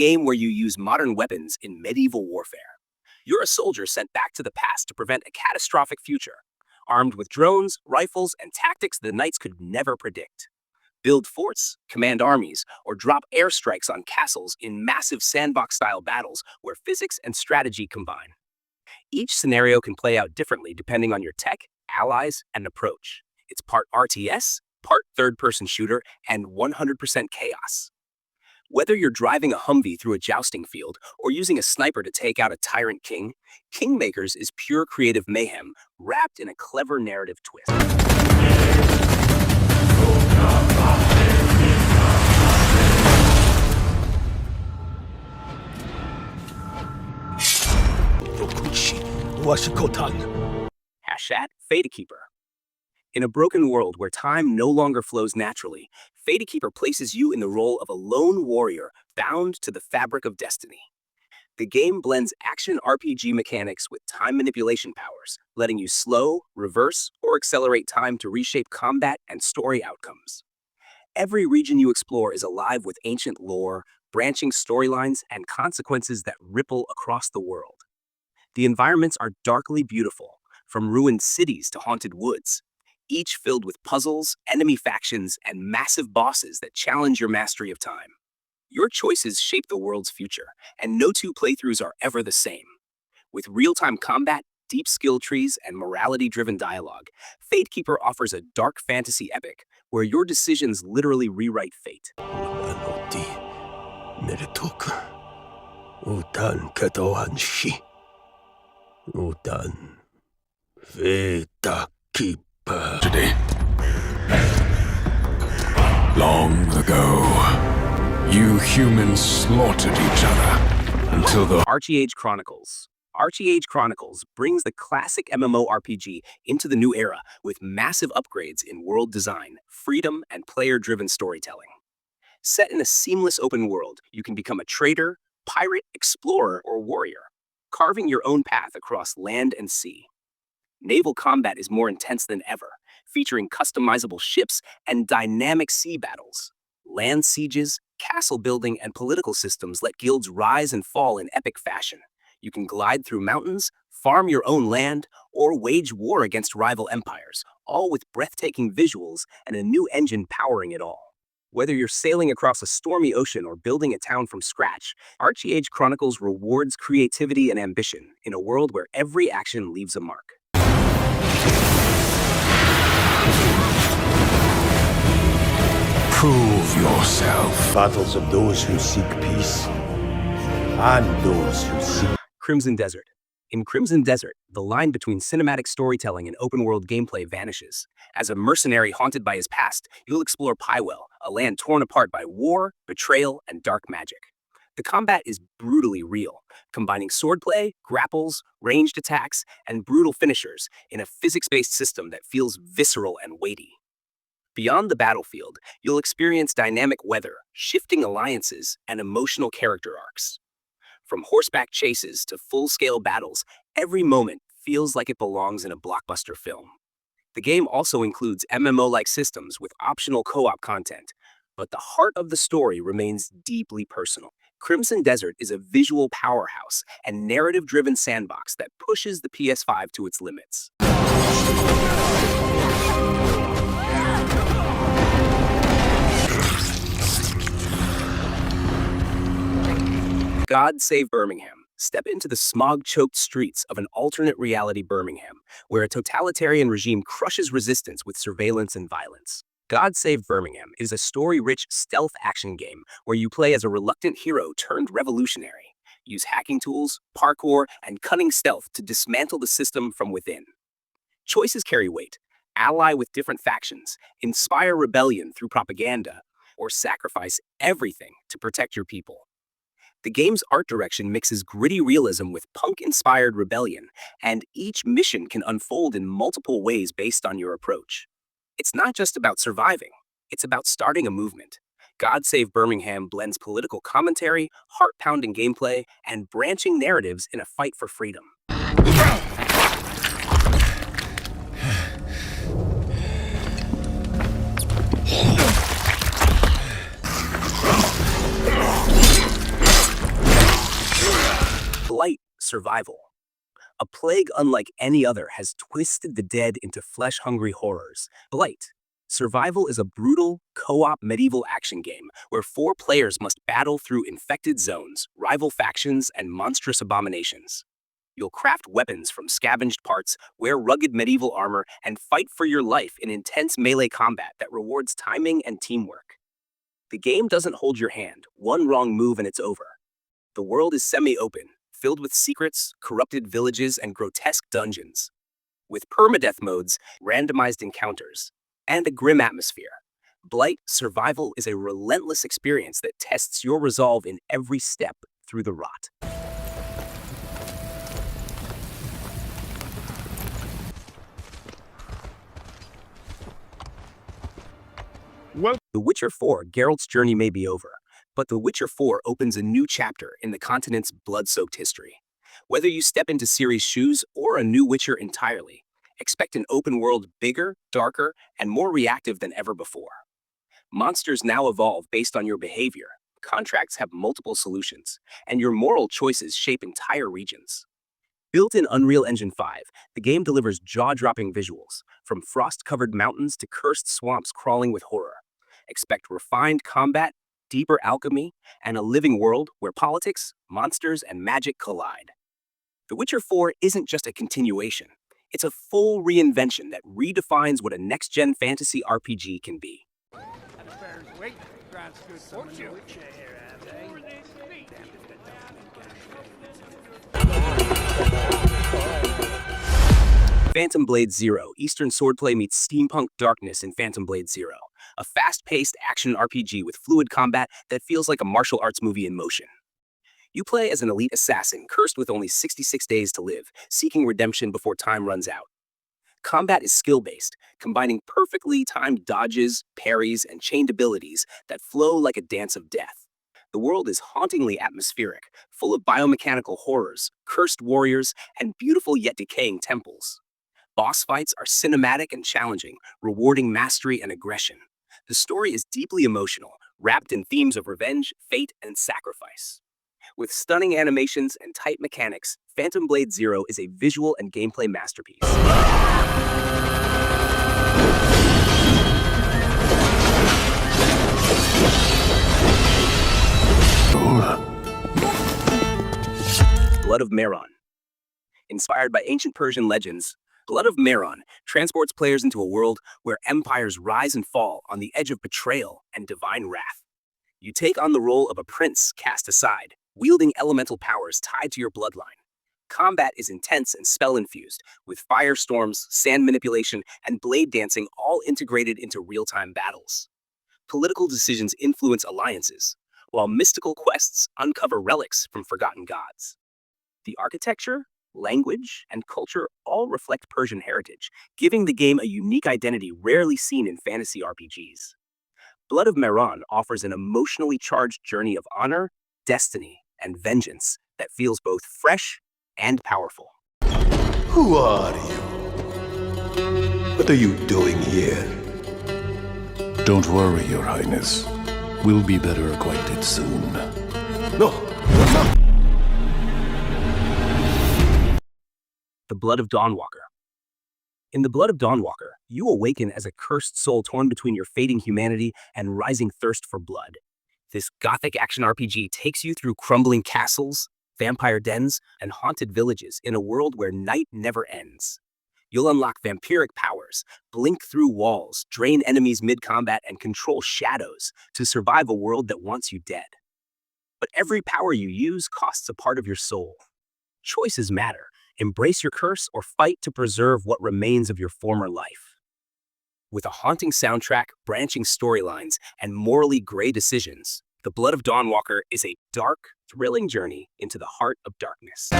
game where you use modern weapons in medieval warfare. You're a soldier sent back to the past to prevent a catastrophic future, armed with drones, rifles, and tactics the knights could never predict. Build forts, command armies, or drop airstrikes on castles in massive sandbox-style battles where physics and strategy combine. Each scenario can play out differently depending on your tech, allies, and approach. It's part RTS, part third-person shooter, and 100% chaos. Whether you're driving a Humvee through a jousting field or using a sniper to take out a tyrant king, Kingmakers is pure creative mayhem wrapped in a clever narrative twist. Hashtag Keeper. In a broken world where time no longer flows naturally, Keeper places you in the role of a lone warrior bound to the fabric of destiny. The game blends action RPG mechanics with time manipulation powers, letting you slow, reverse, or accelerate time to reshape combat and story outcomes. Every region you explore is alive with ancient lore, branching storylines, and consequences that ripple across the world. The environments are darkly beautiful, from ruined cities to haunted woods, each filled with puzzles, enemy factions, and massive bosses that challenge your mastery of time. Your choices shape the world's future, and no two playthroughs are ever the same. With real-time combat, deep skill trees, and morality-driven dialogue, Keeper offers a dark fantasy epic where your decisions literally rewrite fate. Today. Long ago, you humans slaughtered each other until the Archie Chronicles. Archie Chronicles brings the classic MMORPG into the new era with massive upgrades in world design, freedom, and player-driven storytelling. Set in a seamless open world, you can become a trader, pirate, explorer, or warrior, carving your own path across land and sea. Naval combat is more intense than ever, featuring customizable ships and dynamic sea battles. Land sieges, castle building, and political systems let guilds rise and fall in epic fashion. You can glide through mountains, farm your own land, or wage war against rival empires, all with breathtaking visuals and a new engine powering it all. Whether you're sailing across a stormy ocean or building a town from scratch, Archie Chronicles rewards creativity and ambition in a world where every action leaves a mark. prove yourself. Battles of those who seek peace and those who seek Crimson Desert. In Crimson Desert, the line between cinematic storytelling and open-world gameplay vanishes. As a mercenary haunted by his past, you'll explore Pywell, a land torn apart by war, betrayal, and dark magic. The combat is brutally real, combining swordplay, grapples, ranged attacks, and brutal finishers in a physics-based system that feels visceral and weighty. Beyond the battlefield, you'll experience dynamic weather, shifting alliances, and emotional character arcs. From horseback chases to full-scale battles, every moment feels like it belongs in a blockbuster film. The game also includes MMO-like systems with optional co-op content, but the heart of the story remains deeply personal. Crimson Desert is a visual powerhouse and narrative-driven sandbox that pushes the PS5 to its limits. God Save Birmingham. Step into the smog-choked streets of an alternate reality Birmingham, where a totalitarian regime crushes resistance with surveillance and violence. God Save Birmingham is a story-rich stealth action game where you play as a reluctant hero turned revolutionary. Use hacking tools, parkour, and cunning stealth to dismantle the system from within. Choices carry weight. Ally with different factions, inspire rebellion through propaganda, or sacrifice everything to protect your people. The game's art direction mixes gritty realism with punk-inspired rebellion, and each mission can unfold in multiple ways based on your approach. It's not just about surviving, it's about starting a movement. God Save Birmingham blends political commentary, heart-pounding gameplay, and branching narratives in a fight for freedom. survival. A plague unlike any other has twisted the dead into flesh-hungry horrors. Blight. Survival is a brutal, co-op medieval action game where four players must battle through infected zones, rival factions, and monstrous abominations. You'll craft weapons from scavenged parts, wear rugged medieval armor, and fight for your life in intense melee combat that rewards timing and teamwork. The game doesn't hold your hand. One wrong move and it's over. The world is semi-open, filled with secrets, corrupted villages, and grotesque dungeons. With permadeath modes, randomized encounters, and a grim atmosphere, Blight Survival is a relentless experience that tests your resolve in every step through the rot. The Witcher 4, Geralt's journey may be over, but The Witcher 4 opens a new chapter in the continent's blood-soaked history. Whether you step into Ciri's shoes or a new Witcher entirely, expect an open world bigger, darker, and more reactive than ever before. Monsters now evolve based on your behavior, contracts have multiple solutions, and your moral choices shape entire regions. Built in Unreal Engine 5, the game delivers jaw-dropping visuals, from frost-covered mountains to cursed swamps crawling with horror. Expect refined combat, deeper alchemy, and a living world where politics, monsters, and magic collide. The Witcher 4 isn't just a continuation. It's a full reinvention that redefines what a next-gen fantasy RPG can be. Phantom Blade Zero, Eastern swordplay meets steampunk darkness in Phantom Blade Zero, a fast-paced action RPG with fluid combat that feels like a martial arts movie in motion. You play as an elite assassin cursed with only 66 days to live, seeking redemption before time runs out. Combat is skill-based, combining perfectly timed dodges, parries, and chained abilities that flow like a dance of death. The world is hauntingly atmospheric, full of biomechanical horrors, cursed warriors, and beautiful yet decaying temples. Boss fights are cinematic and challenging, rewarding mastery and aggression. The story is deeply emotional, wrapped in themes of revenge, fate, and sacrifice. With stunning animations and tight mechanics, Phantom Blade Zero is a visual and gameplay masterpiece. Blood of Meron. Inspired by ancient Persian legends, Blood of Meron transports players into a world where empires rise and fall on the edge of betrayal and divine wrath. You take on the role of a prince cast aside, wielding elemental powers tied to your bloodline. Combat is intense and spell-infused, with firestorms, sand manipulation, and blade dancing all integrated into real-time battles. Political decisions influence alliances, while mystical quests uncover relics from forgotten gods. The architecture, language, and culture all reflect Persian heritage, giving the game a unique identity rarely seen in fantasy RPGs. Blood of Meron offers an emotionally charged journey of honor, destiny, and vengeance that feels both fresh and powerful. Who are you? What are you doing here? Don't worry, Your Highness. We'll be better acquainted soon. No! The Blood of Dawnwalker. In The Blood of Dawnwalker, you awaken as a cursed soul torn between your fading humanity and rising thirst for blood. This gothic action RPG takes you through crumbling castles, vampire dens, and haunted villages in a world where night never ends. You'll unlock vampiric powers, blink through walls, drain enemies mid-combat, and control shadows to survive a world that wants you dead. But every power you use costs a part of your soul. Choices matter. Embrace your curse or fight to preserve what remains of your former life. With a haunting soundtrack, branching storylines, and morally gray decisions, The Blood of Dawnwalker is a dark, thrilling journey into the heart of darkness.